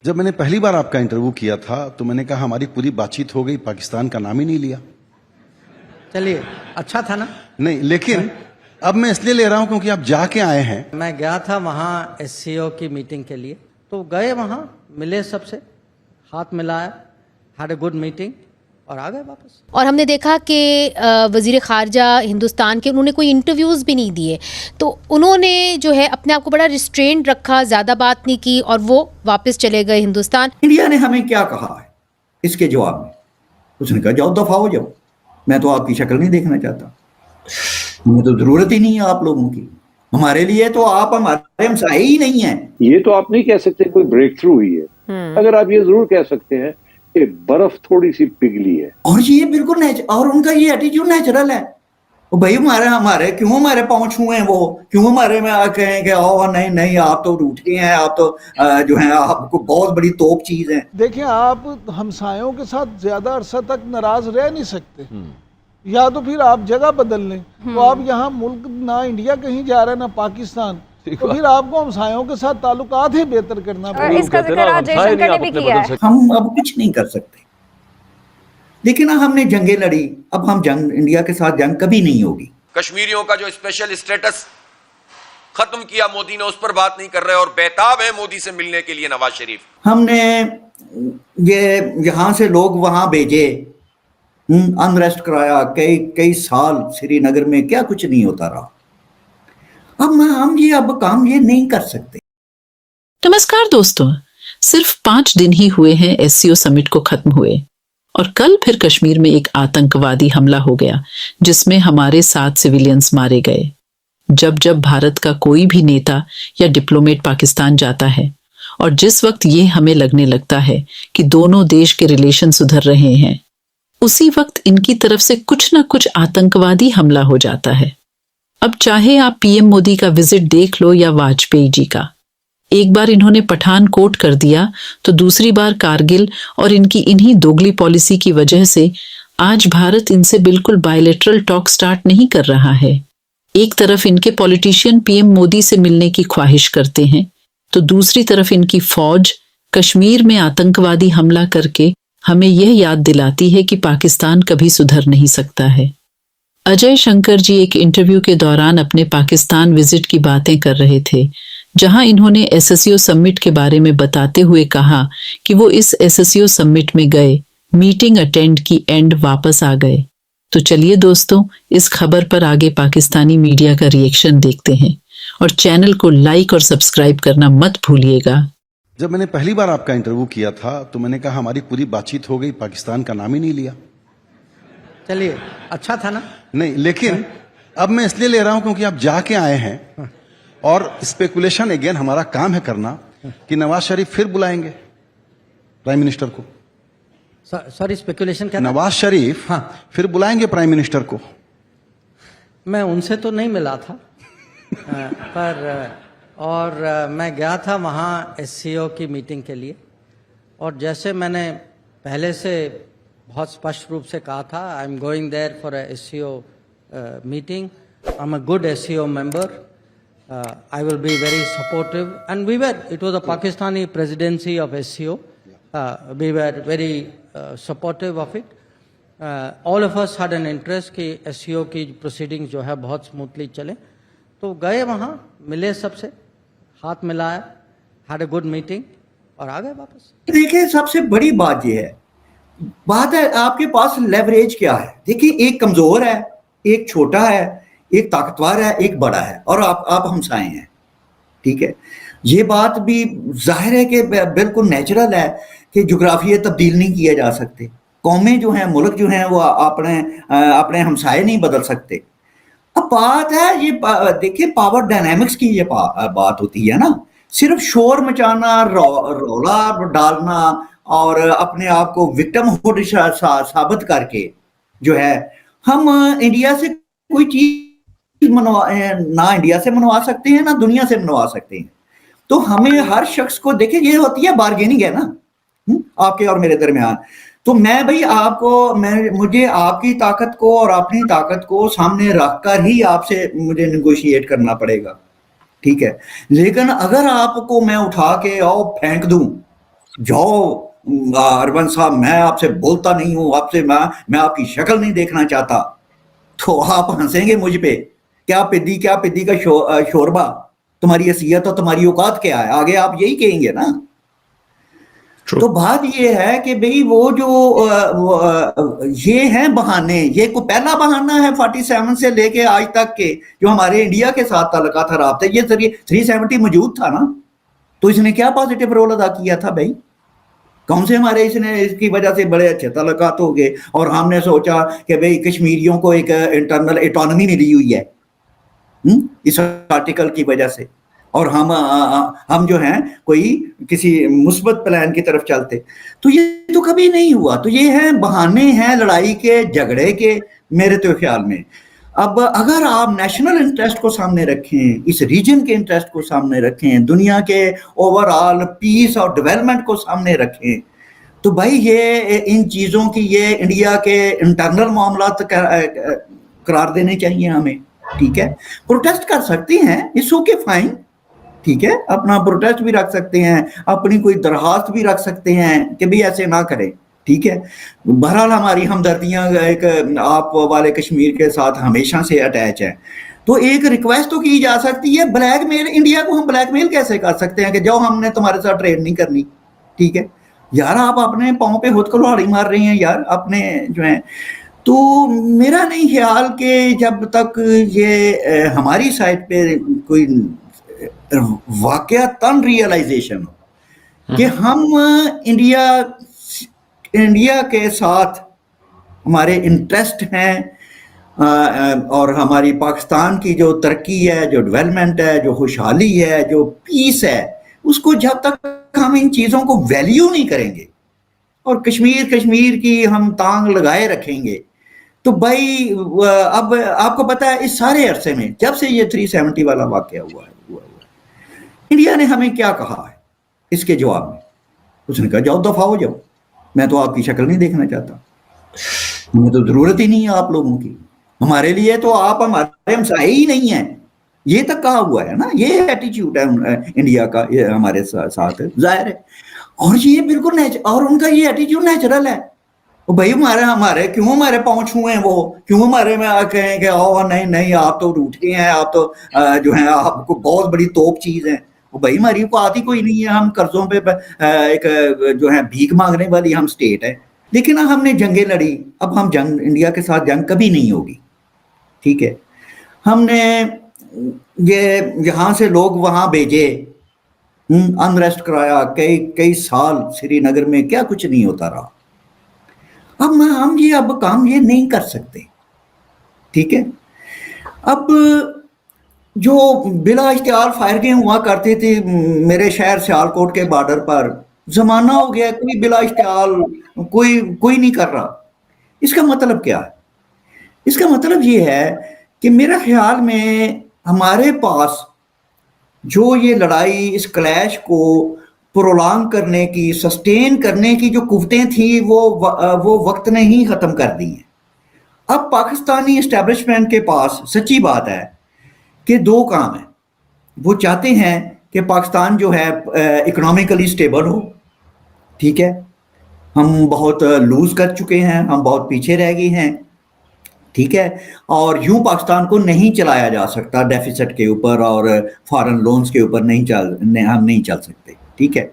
जब मैंने पहली बार आपका इंटरव्यू किया था तो मैंने कहा हमारी पूरी बातचीत हो गई, पाकिस्तान का नाम ही नहीं लिया। चलिए, अच्छा था ना? नहीं, लेकिन अब मैं इसलिए ले रहा हूं क्योंकि आप जाके आए हैं। मैं गया था वहाँ एससीओ की मीटिंग के लिए, तो गए वहाँ, मिले सबसे, हाथ मिलाया, हैड ए गुड मीटिंग और आ गए वापस। और हमने देखा कि वज़ीर ख़ारजा हिंदुस्तान के उन्होंने कोई इंटरव्यूज़ भी नहीं दिए, तो उन्होंने जो है अपने आप को बड़ा रिस्ट्रेंड रखा, ज़्यादा बात नहीं की और वो वापस चले गए हिंदुस्तान। इंडिया ने हमें क्या कहा है इसके जवाब में? उसने कहा जाओ दफा हो जाओ, मैं तो आपकी शक्ल नहीं देखना चाहता, हमें तो जरूरत ही नहीं है आप लोगों की, हमारे लिए तो आप हमारे हमसाए ही नहीं है। ये तो आप नहीं कह सकते कोई ब्रेक थ्रू हुई है, अगर आप ये जरूर कह सकते हैं कि बर्फ थोड़ी सी पिघली है। और ये बिल्कुल और उनका ये एटीट्यूड नेचुरल है। वो भाई हमारे क्यों हमारे पांव छुए हैं, वो क्यों हमारे में कहें कि ओ नहीं नहीं आप तो रूठ गए हैं, आप तो जो है आपको बहुत बड़ी तोप चीज है। देखिए, आप हमसायों के साथ ज्यादा अरसा तक नाराज रह नहीं सकते, या तो फिर आप जगह बदल लें। तो आप यहाँ मुल्क ना इंडिया कहीं जा रहे ना पाकिस्तान, तो फिर आपको हमसायों के साथ ताल्लुकात ही बेहतर करना पड़ेगा। इसका जिक्र आज जयशंकर ने भी किया है। हम अब कुछ नहीं कर सकते, लेकिन हमने जंगें लड़ी, अब हम जंग इंडिया के साथ जंग कभी नहीं होगी। कश्मीरियों का जो स्पेशल स्टेटस खत्म किया मोदी ने, उस पर बात नहीं कर रहे और बेताब है मोदी से मिलने के लिए नवाज शरीफ। हमने ये यहाँ से लोग वहां भेजे, अनरेस्ट कराया, कई साल श्रीनगर में क्या कुछ नहीं होता रहा। अब हम काम ये नहीं कर सकते। नमस्कार दोस्तों, सिर्फ 5 दिन ही हुए हैं एससीओ समिट को खत्म हुए और कल फिर कश्मीर में एक आतंकवादी हमला हो गया जिसमें हमारे 7 सिविलियंस मारे गए। जब भारत का कोई भी नेता या डिप्लोमेट पाकिस्तान जाता है और जिस वक्त ये हमें लगने लगता है कि दोनों देश के रिलेशन सुधर रहे हैं, उसी वक्त इनकी तरफ से कुछ ना कुछ आतंकवादी हमला हो जाता है। अब चाहे आप पीएम मोदी का विजिट देख लो या वाजपेयी जी का, एक बार इन्होंने पठानकोट कर दिया तो दूसरी बार कारगिल, और इनकी इन्हीं दोगली पॉलिसी की वजह से आज भारत इनसे बिल्कुल बायलैटरल टॉक स्टार्ट नहीं कर रहा है। एक तरफ इनके पॉलिटिशियन पीएम मोदी से मिलने की ख्वाहिश करते हैं, तो दूसरी तरफ इनकी फौज कश्मीर में आतंकवादी हमला करके हमें यह याद दिलाती है कि पाकिस्तान कभी सुधर नहीं सकता है। अजय शंकर जी एक इंटरव्यू के दौरान अपने पाकिस्तान विजिट की बातें कर रहे थे, जहां इन्होंने एससीओ समिट के बारे में बताते हुए कहा कि वो इस एससीओ समिट में गए, मीटिंग अटेंड की, एंड वापस आ गए। तो चलिए दोस्तों, इस खबर पर आगे पाकिस्तानी मीडिया का रिएक्शन देखते हैं और चैनल को लाइक और सब्सक्राइब करना मत भूलिएगा। जब मैंने पहली बार आपका इंटरव्यू किया था तो मैंने कहा हमारी पूरी बातचीत हो गई, पाकिस्तान का नाम ही नहीं लिया। चलिए, अच्छा था ना? नहीं, लेकिन अब मैं इसलिए ले रहा हूं क्योंकि आप जाके आए हैं और स्पेकुलेशन अगेन हमारा काम है करना कि नवाज शरीफ फिर बुलाएंगे प्राइम मिनिस्टर को। सॉरी, स्पेकुलेशन क्या? नवाज शरीफ फिर बुलाएंगे प्राइम मिनिस्टर को। मैं उनसे तो नहीं मिला था पर मैं गया था वहाँ एससीओ की मीटिंग के लिए, और जैसे मैंने पहले से बहुत स्पष्ट रूप से कहा था, I am going there for a SCO meeting, I am a good SCO member, I will be very supportive, and it was a Pakistani presidency of SCO, we were very supportive of it. All of us had an interest कि SCO की proceedings जो है बहुत smoothly चले, तो गए वहाँ, मिले सबसे, हाथ मिलाया, had a good meeting और आ गए वापस। देखिए, सबसे बड़ी बात ये है, बात है आपके पास लेवरेज क्या है। देखिए, एक कमजोर है, एक छोटा है, एक ताकतवर है, एक बड़ा है, और आप हमसाए हैं, ठीक है। ये बात भी जाहिर है कि बिल्कुल नेचुरल है कि जोग्राफिया तब्दील नहीं किए जा सकते, कौमें जो हैं, मुल्क जो हैं, वो अपने हमसाए नहीं बदल सकते। अब बात है ये, देखिए पावर डायनामिक्स की ये बात होती है ना, सिर्फ शोर मचाना, रौला डालना और अपने आप को विक्टिमहुड साबित करके जो है हम इंडिया से कोई चीज ना इंडिया से मनवा सकते हैं ना दुनिया से मनवा सकते हैं। तो हमें हर शख्स को, देखिए ये होती है बार्गेनिंग है ना आपके और मेरे दरमियान। तो मैं भाई मुझे आपकी ताकत को और अपनी ताकत को सामने रखकर ही आपसे मुझे नेगोशिएट करना पड़ेगा, ठीक है। लेकिन अगर आपको मैं उठा के फेंक दूं जाओ अरबन साहब, मैं आपसे बोलता नहीं हूँ, आपसे मैं आपकी शक्ल नहीं देखना चाहता, तो आप हंसेंगे मुझ पे, क्या पिद्दी का शोरबा, तुम्हारी हैसियत और तुम्हारी औकात क्या है, आगे आप यही कहेंगे ना। तो बात ये है कि भाई वो जो ये हैं बहाने, ये को पहला बहाना है 47 से लेके आज तक के जो हमारे इंडिया के साथ ताल्लुकात खराब थे, ये 370 मौजूद था ना, तो इसने क्या पॉजिटिव रोल अदा किया था भाई? कौन से हमारे इसकी वजह से बड़े अच्छे ताल्लुकात हो गए, और हमने सोचा कि भाई कश्मीरियों को एक इंटरनल ऑटोनॉमी मिली हुई है इस आर्टिकल की वजह से, और हम जो हैं कोई किसी मुस्बत प्लान की तरफ चलते, तो ये तो कभी नहीं हुआ। तो ये हैं बहाने हैं लड़ाई के, झगड़े के, मेरे तो ख्याल में। अब अगर आप नेशनल इंटरेस्ट को सामने रखें, इस रीजन के इंटरेस्ट को सामने रखें, दुनिया के ओवरऑल पीस और डेवलपमेंट को सामने रखें, तो भाई ये इन चीज़ों की ये इंडिया के इंटरनल मामला करार देने चाहिए हमें। ठीक है, प्रोटेस्ट कर सकते हैं, इट्स ओके फाइन, ठीक है, अपना प्रोटेस्ट भी रख सकते हैं, अपनी कोई दरखास्त भी रख सकते हैं कि भाई ऐसे ना करें, ठीक है। बहरहाल हमारी हमदर्दियां एक आप वाले कश्मीर के साथ हमेशा से अटैच है, तो एक रिक्वेस्ट तो की जा सकती है। ब्लैकमेल, इंडिया को हम ब्लैकमेल कैसे कर सकते हैं कि जाओ हमने तुम्हारे साथ ट्रेड नहीं करनी, ठीक है यार, आप अपने पाँव पे खुद कुल्हाड़ी मार रहे हैं यार अपने जो है। तो मेरा नहीं ख्याल कि जब तक ये हमारी साइड पे कोई वाकयातन रियलाइजेशन हो कि हम इंडिया के साथ हमारे इंटरेस्ट हैं और हमारी पाकिस्तान की जो तरक्की है, जो डेवलपमेंट है, जो खुशहाली है, जो पीस है, उसको जब तक हम इन चीज़ों को वैल्यू नहीं करेंगे और कश्मीर की हम तांग लगाए रखेंगे, तो भाई अब आपको पता है इस सारे अरसे में जब से ये 370 वाला वाकया हुआ है, इंडिया ने हमें क्या कहा है इसके जवाब में? उसने कहा जाओ दफा हो जाओ, मैं तो आपकी शक्ल नहीं देखना चाहता, हमें तो जरूरत ही नहीं है आप लोगों की, हमारे लिए तो आप हमारे हमसाए ही नहीं है, ये तक कहा हुआ है ना। ये एटीट्यूड है इंडिया का, ये हमारे साथ जाहिर है, और ये बिल्कुल और उनका ये एटीट्यूड नेचुरल है। तो भाई हमारे क्यों हमारे पाँव छुए हैं, वो क्यों हमारे में कहें कि ओ नहीं आप तो रूठे हैं, आप तो जो है आपको बहुत बड़ी तोप चीज है। वो भाई हमारी को आती कोई नहीं है, हम कर्जों पे एक जो है भीख मांगने वाली हम स्टेट है, लेकिन हमने जंगें लड़ी। अब हम इंडिया के साथ जंग कभी नहीं होगी, ठीक है। हमने ये यहाँ से लोग वहाँ भेजे, अनरेस्ट कराया, कई साल श्रीनगर में क्या कुछ नहीं होता रहा। अब हम ये अब काम ये नहीं कर सकते, ठीक है। अब जो बिला इश्तिहार फायरिंगें हुआ करती थी मेरे शहर सियालकोट के बॉर्डर पर, जमाना हो गया कोई बिला इश्तिहार कोई नहीं कर रहा। इसका मतलब क्या है? इसका मतलब ये है कि मेरा ख्याल में हमारे पास जो ये लड़ाई, इस क्लैश को प्रोलॉन्ग करने की, सस्टेन करने की जो कुव्वतें थी वो वक्त ने ही ख़त्म कर दी हैं। अब पाकिस्तानी एस्टेब्लिशमेंट के पास सच्ची बात है कि दो काम है। वो चाहते हैं कि पाकिस्तान जो है इकोनॉमिकली स्टेबल हो, ठीक है, हम बहुत लूज कर चुके हैं, हम बहुत पीछे रह गए हैं, ठीक है, और यूं पाकिस्तान को नहीं चलाया जा सकता डेफिसिट के ऊपर और फॉरेन लोन्स के ऊपर हम नहीं चल सकते, ठीक है।